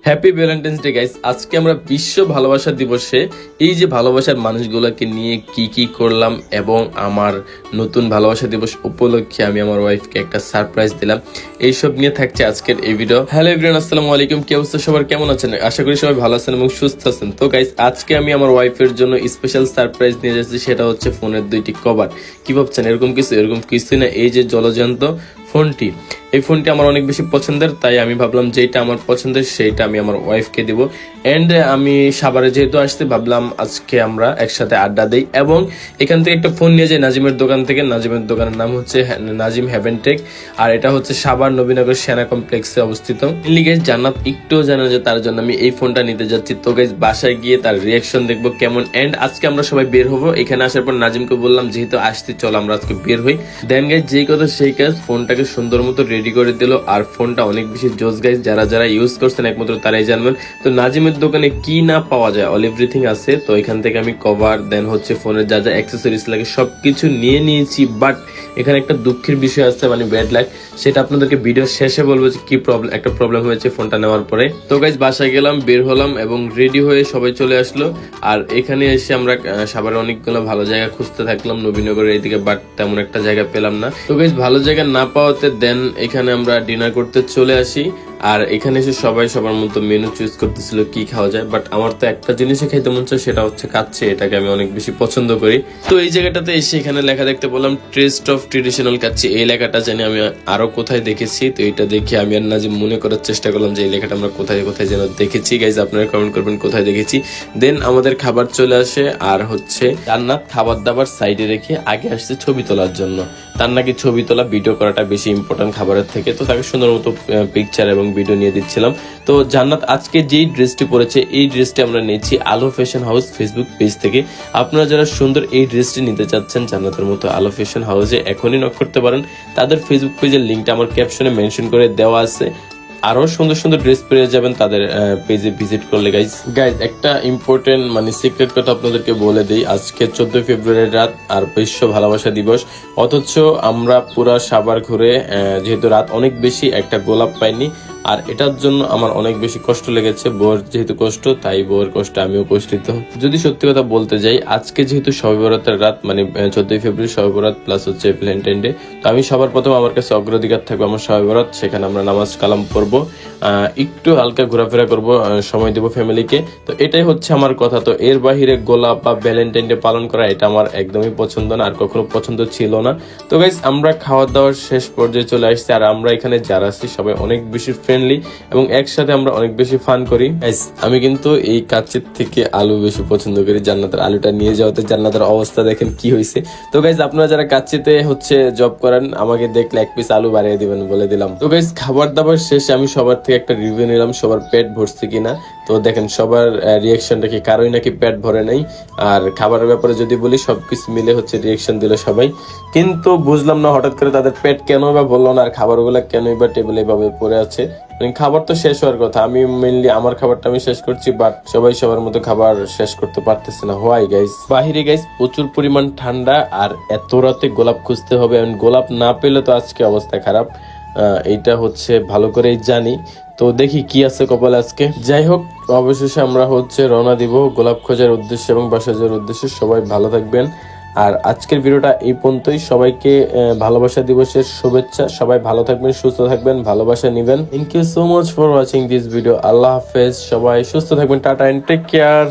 Happy Valentine's day guys. আজকে আমরা বিশ্ব ভালোবাসা দিবসে এই যে ভালোবাসার মানুষগুলোকে নিয়ে কি কি করলাম এবং আমার নতুন ভালোবাসা দিবস উপলক্ষে আমি আমার ওয়াইফকে একটা সারপ্রাইজ দিলাম, এইসব নিয়ে থাকছে আজকের এই ভিডিও। হ্যালো এভরিওয়ান, আসসালামু আলাইকুম। কি অবস্থা সবার, কেমন আছেন? আশা করি সবাই ভালো আছেন এবং সুস্থ আছেন। তো গাইস, আজকে আমি আমার ওয়াইফের জন্য স্পেশাল সারপ্রাইজ নিয়ে যাচ্ছি, সেটা হচ্ছে ফোনের 2টি কভার। কি ভাবছেন? এরকম কিছু না, এই যে জলজন্ত ফোনটি, এই ফোনটি আমার অনেক বেশি পছন্দের, তাই আমি ভাবলাম যেটা আমার পছন্দের সেইটা আমি আমার ওয়াইফকে দিব। এন্ড আমি সাভারে যেহেতু আসতে ভাবলাম আজকে আমরা একসাথে আড্ডা দেই এবং এখান থেকে একটা ফোন নিয়ে যাই নাজিমের দোকান থেকে। নাজিমের দোকানের নাম হচ্ছে নাজিম হেভেন টেক, আর এটা হচ্ছে সাভার নবীনগর সেনা কমপ্লেক্সে অবস্থিত। গাইস, জান্নাত একটুও জানে যে তার জন্য আমি এই ফোনটা নিতে যাচ্ছি। তো গাইস, বাসায় গিয়ে তার রিয়াকশন দেখবো কেমন। এন্ড আজকে আমরা সবাই বের হবো। এখানে আসার পর নাজিমকে বললাম যেহেতু আসতে চল আমরা আজকে বের হই। দেন গাইস, যেই কথা সেই কাজ, ফোনটাকে সুন্দর মতো রেডি করে দিল আর ফোনটা অনেক বেশি জোস গাইস। যারা যারা ইউজ করছেন একমাত্র তারাই জানবেন। তো নাজিমের দোকানে কি না পাওয়া যায়, অল এভরিথিং আছে। তো এখান থেকে আমি কভার, দেন হচ্ছে ফোনের যা যা অ্যাক্সেসরিজ লাগে সবকিছু নিয়ে নিয়েছি। বাট এখানে একটা দুঃখের বিষয় আছে, মানে ব্যাড লাক, সেটা আপনাদেরকে ভিডিও শেষে বলবো যে কি প্রবলেম হয়েছে ফোনটা নেওয়ার পরে। তো গাইস, বাসায় গেলাম, বের হলাম এবং রেডি হয়ে সবাই চলে আসলো। আর এখানে এসে আমরা সাভারে অনেকগুলো ভালো জায়গা খুঁজতে থাকলাম নবীনগরের এইদিকে, বাট তেমন একটা জায়গা পেলাম না। তো গাইস, ভালো জায়গা না পাওয়াতে দেন এখানে আমরা ডিনার করতে চলে আসি। আর এখানে এসে সবাই সবার মতো মেনু চুজ করতেছিল কি খাওয়া যায়। বাট আমার তো একটা জিনিসই খাইতে মন চায়, সেটা হচ্ছে কাচ্চি। এটাকে আমি অনেক বেশি পছন্দ করি। তো এই জায়গাটাতে এসে এখানে লেখা দেখতে বললাম টেস্ট অফ ট্রেডিশনাল কাচ্চি। এই লেখাটা জানি আমি আরো কোথায় দেখেছি। তো এটা দেখে আমি আর নাজিম মনে করার চেষ্টা করলাম যে এই লেখাটা আমরা কোথায় কোথায় যেন দেখেছি। গাইজ, আপনারা কমেন্ট করবেন কোথায় দেখেছি। দেন আমাদের খাবার চলে আসে, আর হচ্ছে জান্নাত খাবার দাবার সাইডে রেখে আগে আসছে ছবি তোলার জন্য। তার নাকি ছবি তোলা, ভিডিও করাটা বেশি ইম্পর্টেন্ট খাবারের থেকে। তো তাকে সুন্দর মতো পিকচার এবং ভিডিও নিয়ে দিচ্ছিলাম। তো জান্নাত আজকে যেই ড্রেসটি পরেছে, এই ড্রেসটি আমরা নিয়েছি আলো ফ্যাশন হাউস ফেসবুক পেজ থেকে। আপনারা যারা সুন্দর এই ড্রেসটি নিতে চাচ্ছেন জান্নাতের মতো, আলো ফ্যাশন হাউসে এখনই নক করতে পারেন। তাদের ফেসবুক পেজের লিঙ্কটা আমার ক্যাপশনে মেনশন করে দেওয়া আছে। আরো সুন্দর সুন্দর ড্রেস পেয়ে যাবেন তাদের পেজে ভিজিট করলে। গাইজ, একটা ইম্পর্টেন্ট মানে সিক্রেট কথা আপনাদেরকে বলে দিই। আজকে 14 ফেব্রুয়ারির রাত আর বিশ্ব ভালোবাসা দিবস, অথচ আমরা পুরা সাভার ঘুরে যেহেতু রাত অনেক বেশি, একটা গোলাপ পাইনি। আর এটার জন্য আমার অনেক বেশি কষ্ট লেগেছে। বউয়ের যেহেতু কষ্ট, তাই বউয়ের কষ্ট আমিও কষ্টিত। যদি সত্যি কথা বলতে যাই, আজকে যেহেতু শবে বরাতের রাত, মানে 14 ফেব্রুয়ারি শবে বরাত প্লাস হচ্ছে ভ্যালেন্টাইন ডে, তো আমি সবার প্রথম আমার কাছে অগ্রাধিকার থাকবে আমার শবে বরাত। সেখানে আমরা নামাজ কালাম পড়বো, একটু হালকা ঘোরাফেরা করবো, সময় দেবো ফ্যামিলিকে। তো এটাই হচ্ছে আমার কথা। তো এর বাহিরে গোলাপ বা ভ্যালেন্টাইন ডে পালন করা, এটা আমার একদমই পছন্দ না, আর কখনো পছন্দ ছিল না। তো গাইস, আমরা খাওয়া দাওয়ার শেষ পর্যায়ে চলে আসছি। আর আমরা এখানে যারা আছি সবাই অনেক বেশি ফ্রেন্ডলি এবং একসাথে আমরা অনেক বেশি ফান করি। গাইস, আমি কিন্তু এই কাচ্চির থেকে আলু বেশি পছন্দ করি। জান্নাতের আলুটা নিয়ে যাওয়াতে জান্নাতের অবস্থা দেখেন কি হয়েছে। তো গাইস, আপনারা যারা কাচ্চিতে হচ্ছে জব করেন, আমাকে দেখলে 1 পিস আলু বাড়িয়ে দিবেন বলে দিলাম। তো গাইস, খাবার দাবার শেষে আমি সবার থেকে একটা রিভিউ নিলাম সবার পেট ভরছে কিনা। তো দেখেন সবার রিয়াকশনটা কি, কারোই নাকি পেট ভরে নাই। আর খাবারের ব্যাপারে যদি বলি, সবকিছু মিলে হচ্ছে রিয়াকশন দিল সবাই, কিন্তু বুঝলাম না হঠাৎ করে তাদের পেট কেন বা বললো না, আর খাবারগুলো কেনই বা টেবিলে এভাবে পড়ে আছে। খাবার তো শেষ হওয়ার কথা, আমি মেনলি আমার খাবারটা আমি শেষ করছি, বাট সবাই সবার মতো খাবার শেষ করতে পারতেছে না। Why guys? বাহিরে গাইস প্রচুর পরিমাণ ঠান্ডা, আর এত রাতে গোলাপ খুঁজতে হবে, গোলাপ না পেলে তো আজকে অবস্থা খারাপ। এইটা হচ্ছে ভালো করেই জানি। তো দেখি কি আছে কপালে আজকে। যাই হোক, অবশেষে আমরা হচ্ছে রওনা দিব গোলাপ খোঁজার উদ্দেশ্যে এবং বাসা যাওয়ার উদ্দেশ্যে। সবাই ভালো থাকবেন। আর আজকের ভিডিওটা এই পর্যন্তই। সবাইকে ভালোবাসা দিবসের শুভেচ্ছা। সবাই ভালো থাকবেন, সুস্থ থাকবেন, ভালোবাসা নিবেন। Thank you so much for watching this video. আল্লাহ হাফেজ। সবাই সুস্থ থাকবেন। Tata and take care.